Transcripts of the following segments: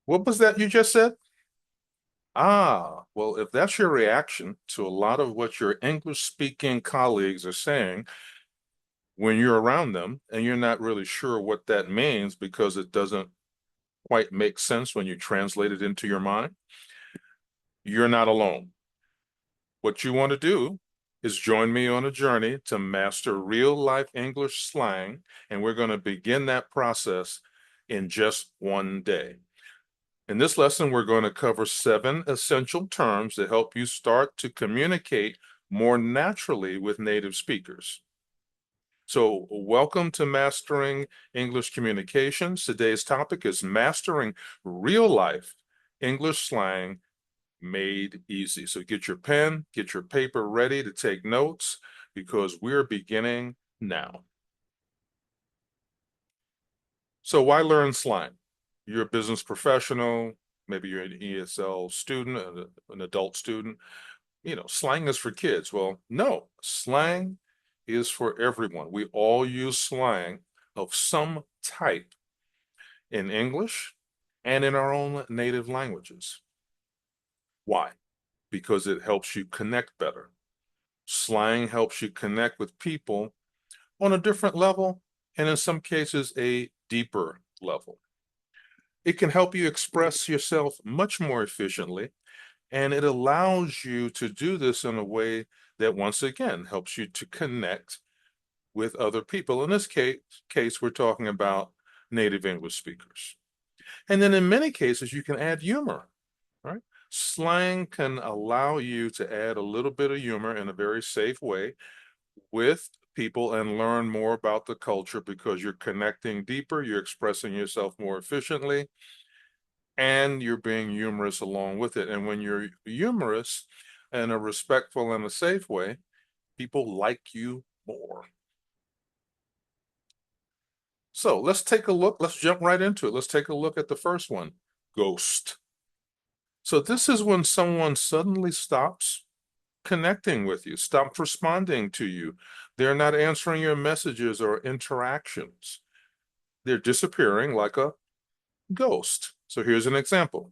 What was that you just said? Ah, well, if that's your reaction to a lot of what your English speaking colleagues are saying when you're around them and you're not really sure what that means because it doesn't quite make sense when you translate it into your mind, you're not alone. What you want to do is join me on a journey to master real life English slang, and we're going to begin that process in just one day. In this lesson, we're going to cover 7 essential terms that help you start to communicate more naturally with native speakers. So, welcome to Mastering English Communications. Today's topic is mastering real life English slang made easy. So, get your pen, get your paper ready to take notes because we're beginning now. So, why learn slang? You're a business professional, maybe you're an ESL student, an adult student. Slang is for kids. Well, no, slang is for everyone. We all use slang of some type in English and in our own native languages. Why? Because it helps you connect better. Slang helps you connect with people on a different level, and in some cases, a deeper level. It can help you express yourself much more efficiently, and it allows you to do this in a way that, once again, helps you to connect with other people. In this case, we're talking about native English speakers. And then in many cases, you can add humor, right? Slang can allow you to add a little bit of humor in a very safe way with people and learn more about the culture because you're connecting deeper, you're expressing yourself more efficiently, and you're being humorous along with it. And when you're humorous in a respectful and a safe way, people like you more. So let's take a look. Let's jump right into it. Let's take a look at the first one, ghost. So this is when someone suddenly stops connecting with you, stops responding to you. They're not answering your messages or interactions. They're disappearing like a ghost. So here's an example.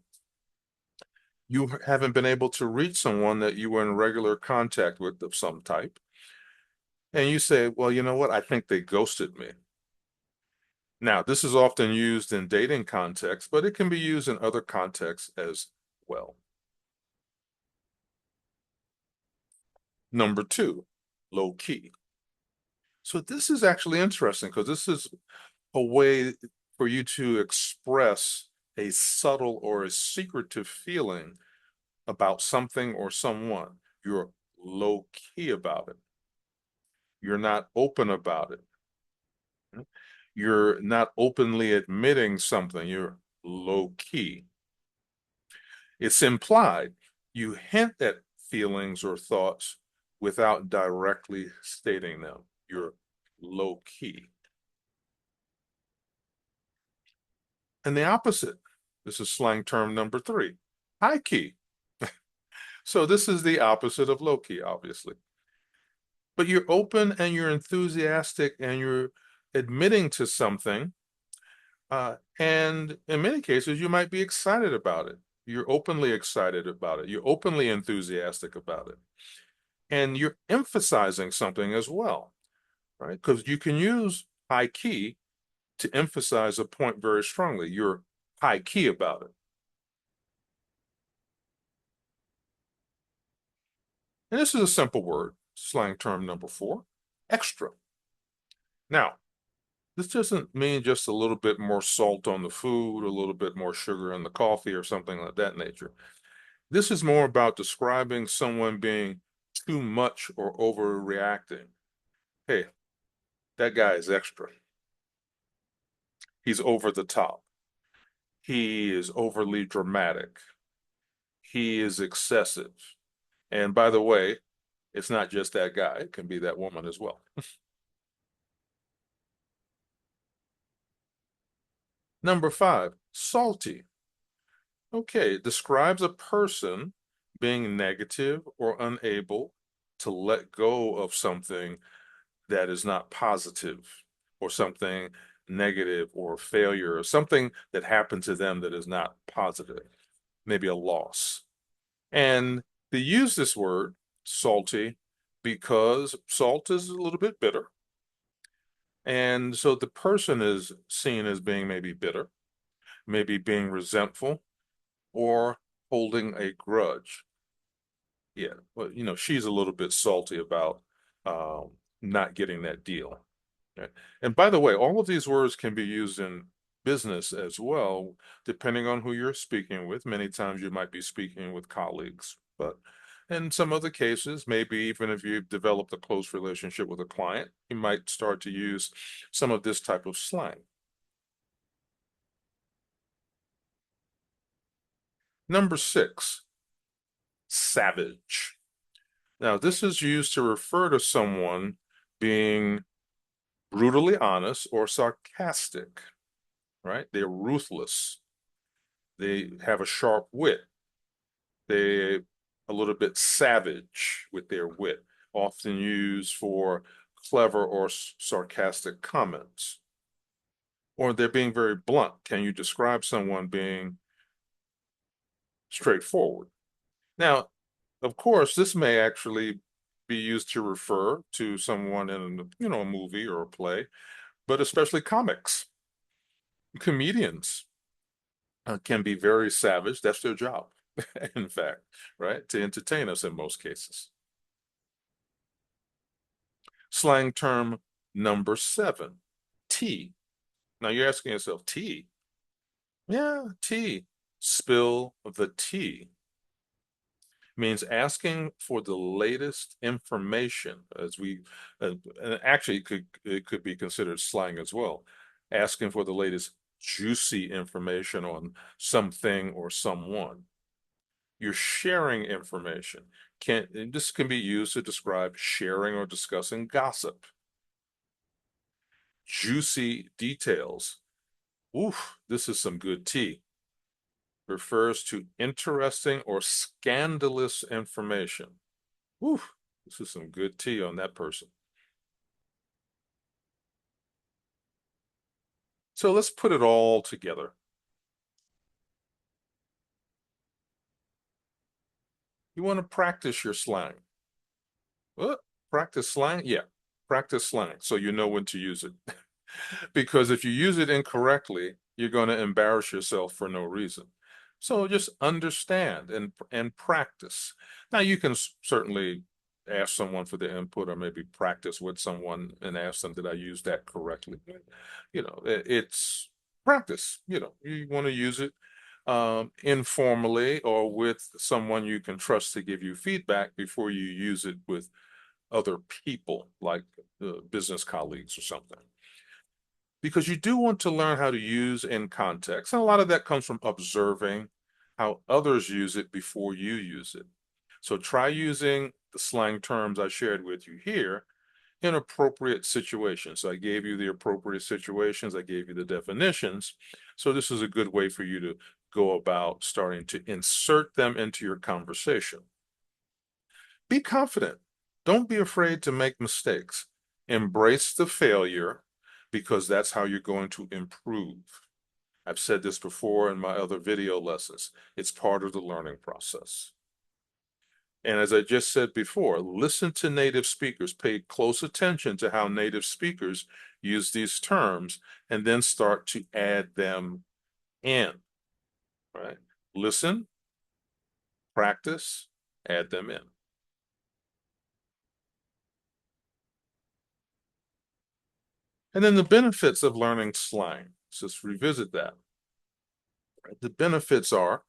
You haven't been able to reach someone that you were in regular contact with of some type. And you say, well, you know what? I think they ghosted me. Now, this is often used in dating contexts, but it can be used in other contexts as well. Number 2, low key. So this is actually interesting because this is a way for you to express a subtle or a secretive feeling about something or someone. You're low key about it. You're not open about it. You're not openly admitting something. You're low key. It's implied. You hint at feelings or thoughts without directly stating them. You're low key. And the opposite, this is slang term number 3, high key. So this is the opposite of low key, obviously. But you're open and you're enthusiastic and you're admitting to something. And in many cases, you might be excited about it. You're openly excited about it. You're openly enthusiastic about it. And you're emphasizing something as well, right? Because you can use high key to emphasize a point very strongly. You're high key about it. And this is a simple word, slang term number 4, extra. Now, this doesn't mean just a little bit more salt on the food, a little bit more sugar in the coffee, or something like that nature. This is more about describing someone being too much or overreacting. Hey, that guy is extra. He's over the top. He is overly dramatic. He is excessive. And by the way, it's not just that guy, it can be that woman as well. Number 5, salty. Okay, it describes a person being negative or unable to let go of something that is not positive or something negative or failure or something that happened to them that is not positive, maybe a loss. And they use this word, salty, because salt is a little bit bitter. And so the person is seen as being maybe bitter, maybe being resentful, or holding a grudge. Yeah, well, she's a little bit salty about not getting that deal. Okay. And by the way, all of these words can be used in business as well, depending on who you're speaking with. Many times you might be speaking with colleagues, but in some other cases, maybe even if you've developed a close relationship with a client, you might start to use some of this type of slang. Number six, savage. Now, this is used to refer to someone being brutally honest or sarcastic, right? They're ruthless. They have a sharp wit. They a little bit savage with their wit, often used for clever or sarcastic comments. Or they're being very blunt. Can you describe someone being straightforward? Now, of course, this may actually be used to refer to someone in, a movie or a play, but especially comics, comedians can be very savage. That's their job, in fact, right? To entertain us in most cases. Slang term number seven, tea. Now you're asking yourself, tea? Yeah, tea. Spill the tea means asking for the latest information and actually it could be considered slang as well, asking for the latest juicy information on something or someone. You're sharing information. This can be used to describe sharing or discussing gossip. Juicy details. Oof, this is some good tea. Refers to interesting or scandalous information. Oof, this is some good tea on that person. So let's put it all together. You want to practice your slang. What? Practice slang? Yeah, practice slang so you know when to use it. Because if you use it incorrectly, you're going to embarrass yourself for no reason. So just understand and practice. Now you can certainly ask someone for their input or maybe practice with someone and ask them, did I use that correctly? It's practice. You want to use it informally or with someone you can trust to give you feedback before you use it with other people, like business colleagues or something, because you do want to learn how to use in context. And a lot of that comes from observing how others use it before you use it. So try using the slang terms I shared with you here in appropriate situations. So I gave you the appropriate situations, I gave you the definitions. So this is a good way for you to go about starting to insert them into your conversation. Be confident. Don't be afraid to make mistakes. Embrace the failure because that's how you're going to improve. I've said this before in my other video lessons. It's part of the learning process. And as I just said before, listen to native speakers, pay close attention to how native speakers use these terms, and then start to add them in, right? Listen, practice, add them in. And then the benefits of learning slang. Let's just revisit that. The benefits are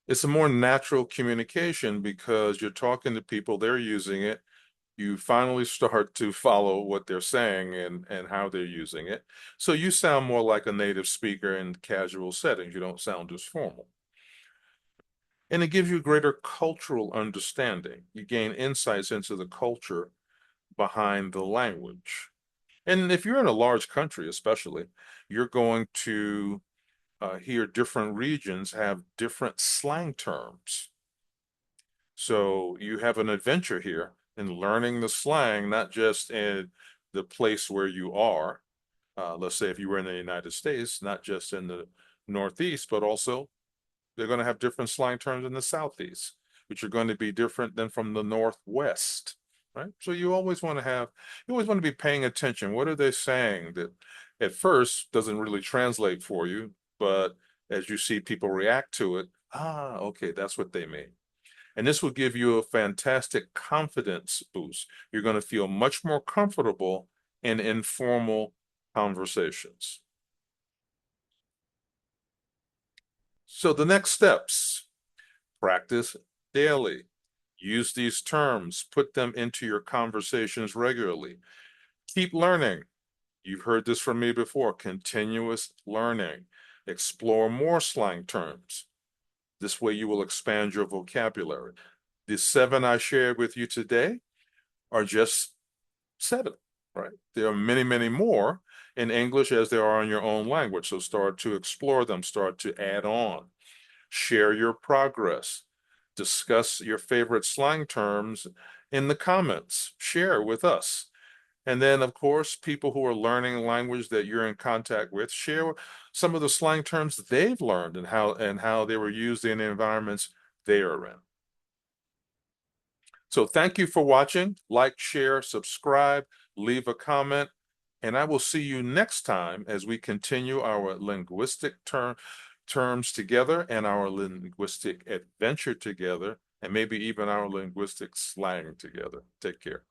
it's a more natural communication because you're talking to people, they're using it. You finally start to follow what they're saying and how they're using it. So you sound more like a native speaker in casual settings. You don't sound as formal. And it gives you greater cultural understanding. You gain insights into the culture behind the language. And if you're in a large country, especially, you're going to hear different regions have different slang terms. So you have an adventure here in learning the slang, not just in the place where you are, Let's say if you were in the United States, not just in the Northeast, but also they're going to have different slang terms in the Southeast, which are going to be different than from the Northwest, right? So you always want to be paying attention. What are they saying that at first doesn't really translate for you, but as you see people react to it, okay, that's what they mean. And this will give you a fantastic confidence boost. You're going to feel much more comfortable in informal conversations. So the next steps, practice daily. Use these terms, put them into your conversations regularly. Keep learning. You've heard this from me before, continuous learning. Explore more slang terms. This way you will expand your vocabulary. The 7 I shared with you today are just 7, right? There are many, many more in English as there are in your own language. So start to explore them, start to add on. Share your progress. Discuss your favorite slang terms in the comments. Share with us. And then, of course, people who are learning language that you're in contact with, share some of the slang terms they've learned and how they were used in the environments they are in. So thank you for watching. Like, share, subscribe, leave a comment, and I will see you next time as we continue our linguistic terms together and our linguistic adventure together, and maybe even our linguistic slang together. Take care.